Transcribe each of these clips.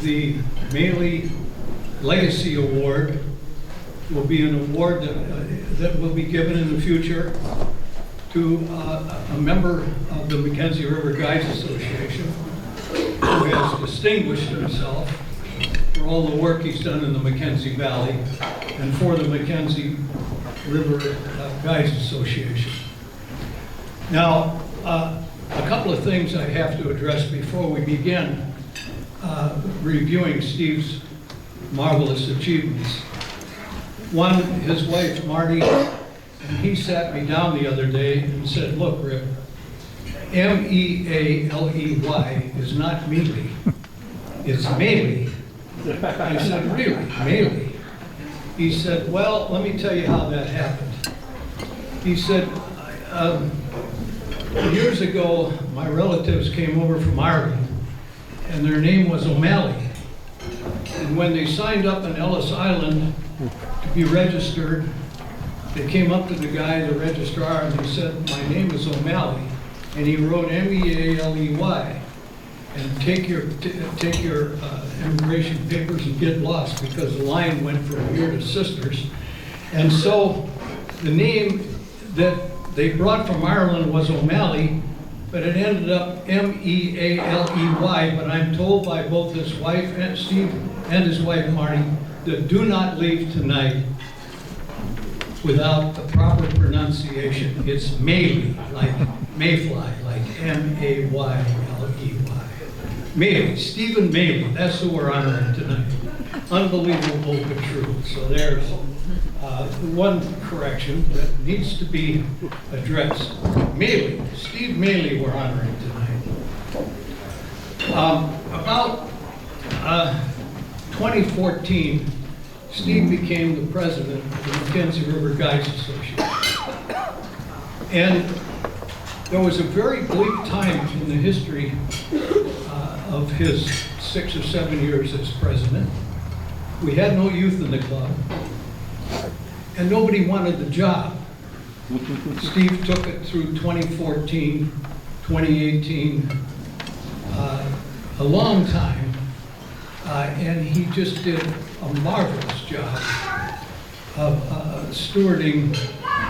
the Mealey Legacy Award will be an award that will be given in the future to a member of the McKenzie River Guides Association who has distinguished himself for all the work he's done in the McKenzie Valley and for the McKenzie River Guides Association. Now, a couple of things I have to address before we begin reviewing Steve's marvelous achievements. One, his wife, Marty, and he sat me down the other day and said, look, Rip, M-E-A-L-E-Y is not Mealey, it's Mealey. I said, really, Mealey? He said, well, let me tell you how that happened. He said, years ago, my relatives came over from Ireland, and their name was O'Malley. And when they signed up in Ellis Island to be registered, they came up to the guy, the registrar, and he said, my name is O'Malley. And he wrote M-E-A-L-E-Y. And take your immigration papers and get lost, because the line went from here to Sisters. And so the name that they brought from Ireland was O'Malley, but it ended up M-E-A-L-E-Y. But I'm told by both his wife, and Steve, and his wife, Marty, that do not leave tonight without the proper pronunciation. It's Mealey, like mayfly, like M-A-Y-L-E-Y. Mealey, Stephen Mealey, that's who we're honoring tonight. Unbelievable but true. So there's one correction that needs to be addressed. Mealey, Steve Mealey we're honoring tonight. About 2014, Steve became the president of the McKenzie River Guides Association. And there was a very bleak time in the history of his 6 or 7 years as president. We had no youth in the club, and nobody wanted the job. Steve took it through 2014, 2018, a long time, and he just did a marvelous job of stewarding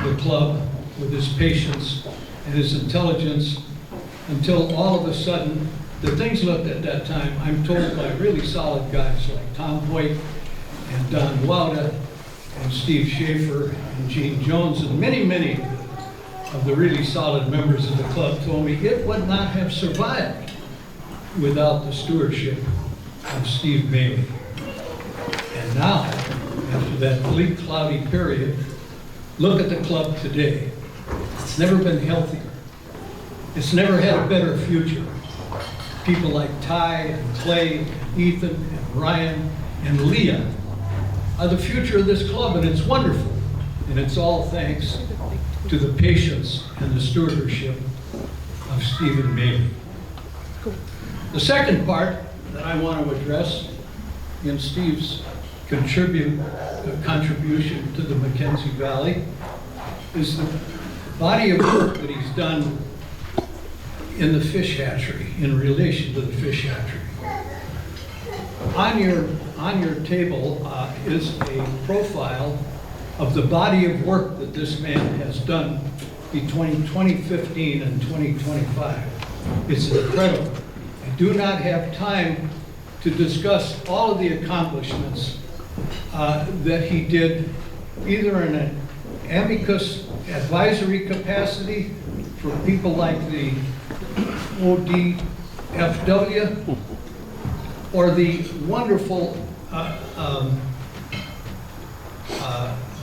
the club with his patience and his intelligence, until all of a sudden, the things looked at that time, I'm told, by really solid guys like Tom Hoyt and Don Wouda and Steve Schaefer and Gene Jones and many, many of the really solid members of the club told me it would not have survived without the stewardship of Steve Mealey. And now, after that bleak, cloudy period, look at the club today. It's never been healthier. It's never had a better future. People like Ty and Clay, and Ethan and Ryan and Leah are the future of this club, and it's wonderful. And it's all thanks to the patience and the stewardship of Stephen Mealey. The second part that I want to address in Steve's contribution to the McKenzie Valley is the body of work that he's done in the fish hatchery, in relation to the fish hatchery. On your table is a profile of the body of work that this man has done between 2015 and 2025. It's incredible. I do not have time to discuss all of the accomplishments that he did, either in an amicus advisory capacity for people like the ODFW, or the wonderful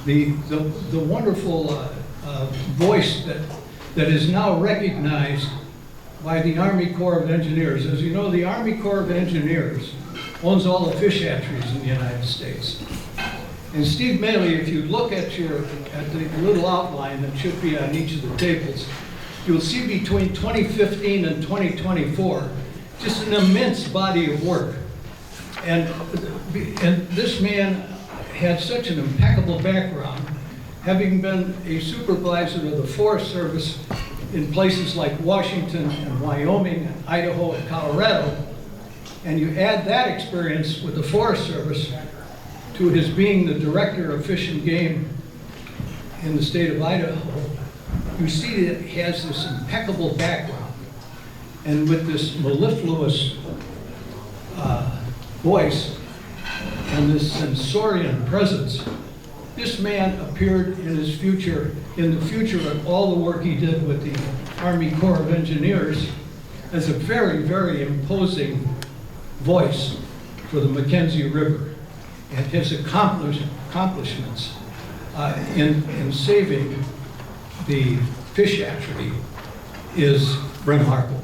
the wonderful voice that is now recognized by the Army Corps of Engineers. As you know, the Army Corps of Engineers owns all the fish hatcheries in the United States. And Steve Mealey, if you look at the little outline that should be on each of the tables, you'll see between 2015 and 2024 just an immense body of work. And this man had such an impeccable background, having been a supervisor of the Forest Service in places like Washington and Wyoming and Idaho and Colorado. and you add that experience with the Forest Service to his being the Director of Fish and Game in the state of Idaho, you see that he has this impeccable background. And with this mellifluous voice and this sensorian presence, this man appeared in the future of all the work he did with the Army Corps of Engineers as a very, very imposing voice for the McKenzie River and his accomplishments in saving the fish hatchery is remarkable.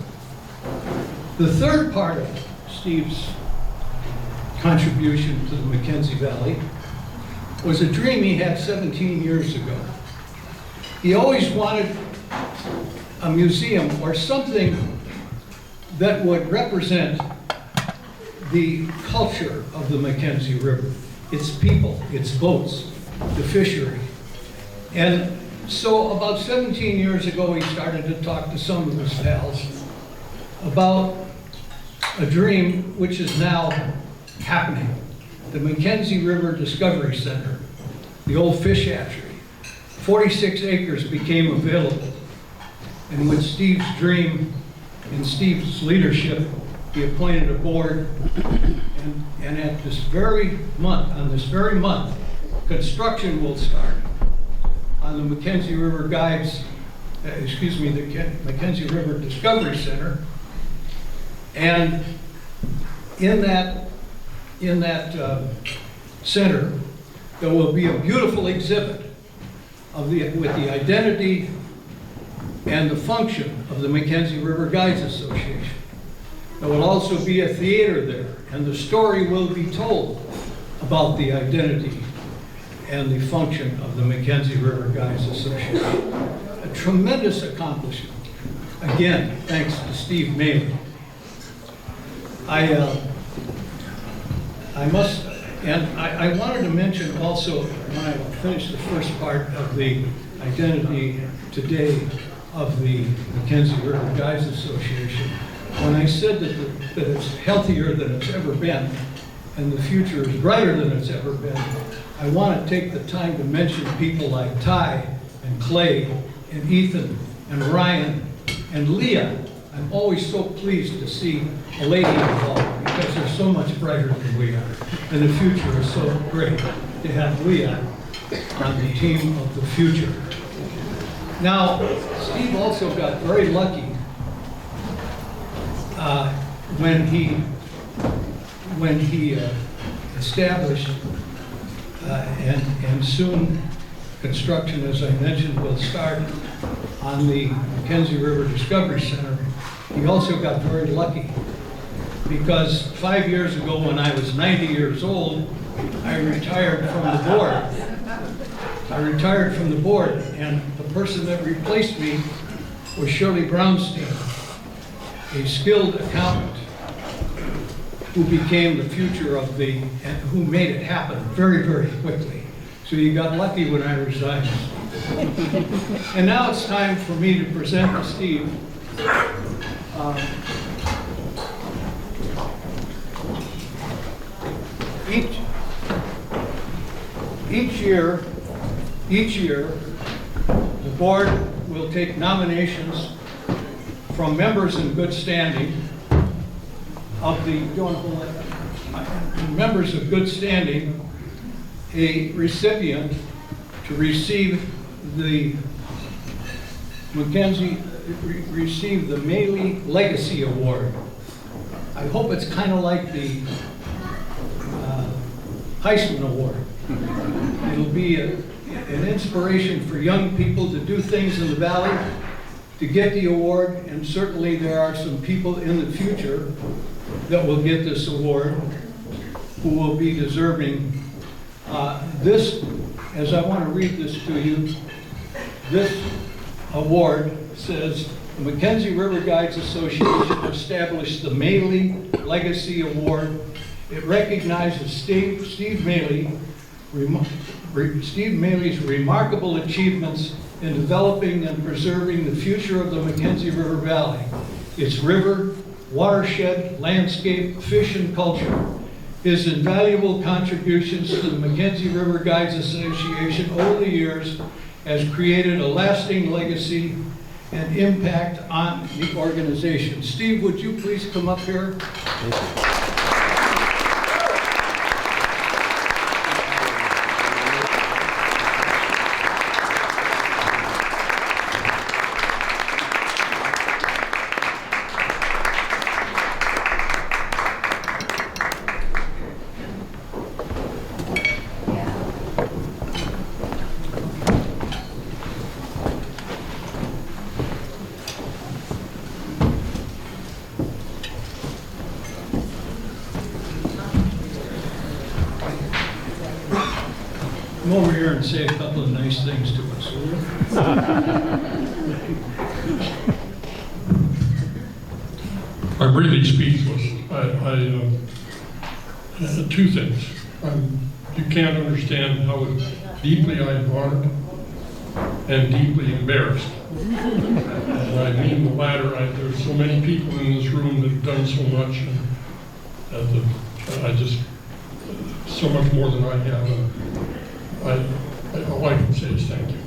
The third part of Steve's contribution to the McKenzie Valley was a dream he had 17 years ago. He always wanted a museum or something that would represent the culture of the McKenzie River, its people, its boats, the fishery. And so about 17 years ago, he started to talk to some of his pals about a dream which is now happening. The McKenzie River Discovery Center, the old fish hatchery. 46 acres became available. And with Steve's dream and Steve's leadership, he appointed a board, and at this very month, construction will start on the McKenzie River Guides, the McKenzie River Discovery Center. And in that center, there will be a beautiful exhibit with the identity and the function of the McKenzie River Guides Association. There will also be a theater there, and the story will be told about the identity and the function of the McKenzie River Guides Association. A tremendous accomplishment. Again, thanks to Steve Mealey. I wanted to mention also, when I finish the first part of the identity today of the McKenzie River Guides Association, when I said that it's healthier than it's ever been, and the future is brighter than it's ever been, I want to take the time to mention people like Ty and Clay and Ethan and Ryan and Leah. I'm always so pleased to see a lady involved because they're so much brighter than we are. And the future is so great to have Leah on the team of the future. Now, Steve also got very lucky when he established and soon construction, as I mentioned, will start on the McKenzie River Discovery Center. He also got very lucky because 5 years ago, when I was 90 years old, I retired from the board. And the person that replaced me was Shirley Brownstein, a skilled accountant who became the future of and who made it happen very, very quickly. So you got lucky when I resigned. And now it's time for me to present to Steve each year, the board will take nominations from members in good standing a recipient to receive the Mealey Legacy Award. I hope it's kind of like the Heisman Award. It'll be an inspiration for young people to do things in the valley, to get the award, and certainly there are some people in the future that will get this award who will be deserving. This, as I want to read this to you, this award says, the McKenzie River Guides Association established the Mealey Legacy Award. It recognizes Steve Mealey's remarkable achievements in developing and preserving the future of the McKenzie River Valley, its river, watershed, landscape, fish, and culture. His invaluable contributions to the McKenzie River Guides Association over the years has created a lasting legacy and impact on the organization. Steve, would you please come up here? Thank you. Come over here and say a couple of nice things to us, will you? I'm really speechless. Two things. You can't understand how deeply I'm honored and deeply embarrassed. And I mean the latter. There's so many people in this room that have done so much, and I just so much more than I have. All I can say is thank you.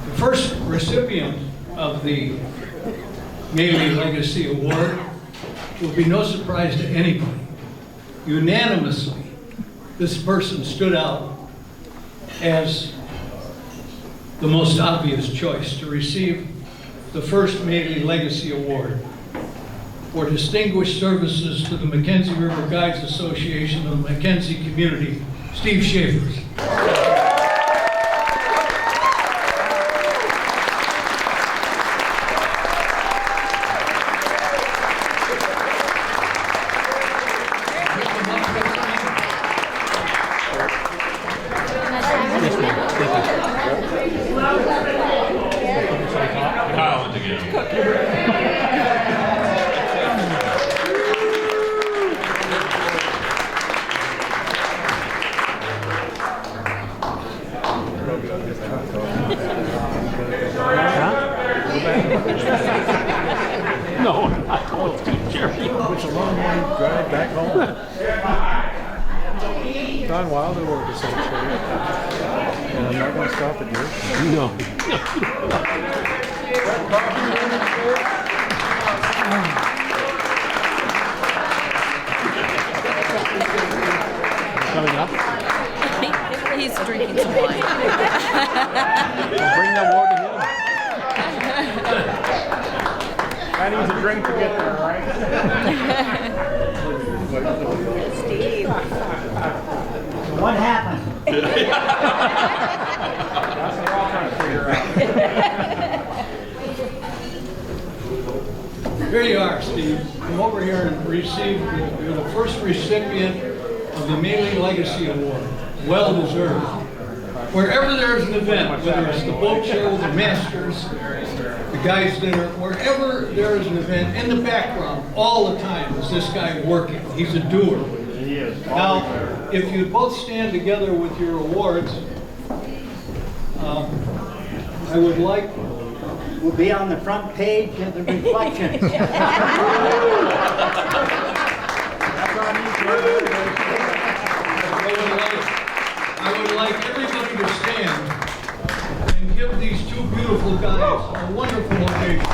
The first recipient of the Mealey Legacy Award will be no surprise to anybody. Unanimously, this person stood out as the most obvious choice to receive the first Mealey Legacy Award for distinguished services to the McKenzie River Guides Association and the McKenzie community, Steve Schaefer. No, I told Steve Jerry. It's a long way drive back home. Don Wilder wrote the same story. And I'm not going to stop at yours. No. Coming up? He's drinking some wine. I'll bring that water to him. I need a drink to get there, right? Steve. What happened? That's what we're all trying to figure out. Here you are, Steve. Come over here and receive, you're the first recipient of the Mealey Legacy Award. Well deserved. Wherever there's an event, whether it's the boat show, the Masters, the guys' dinner, wherever there is an event, in the background, all the time is this guy working. He's a doer. He is. Now, if you both stand together with your awards, I would like... Will be on the front page of the reflections. I would like everybody to stand and give these two beautiful guys a wonderful occasion.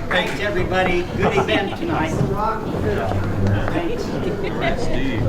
Thanks, everybody. Good event tonight. Thanks. Steve.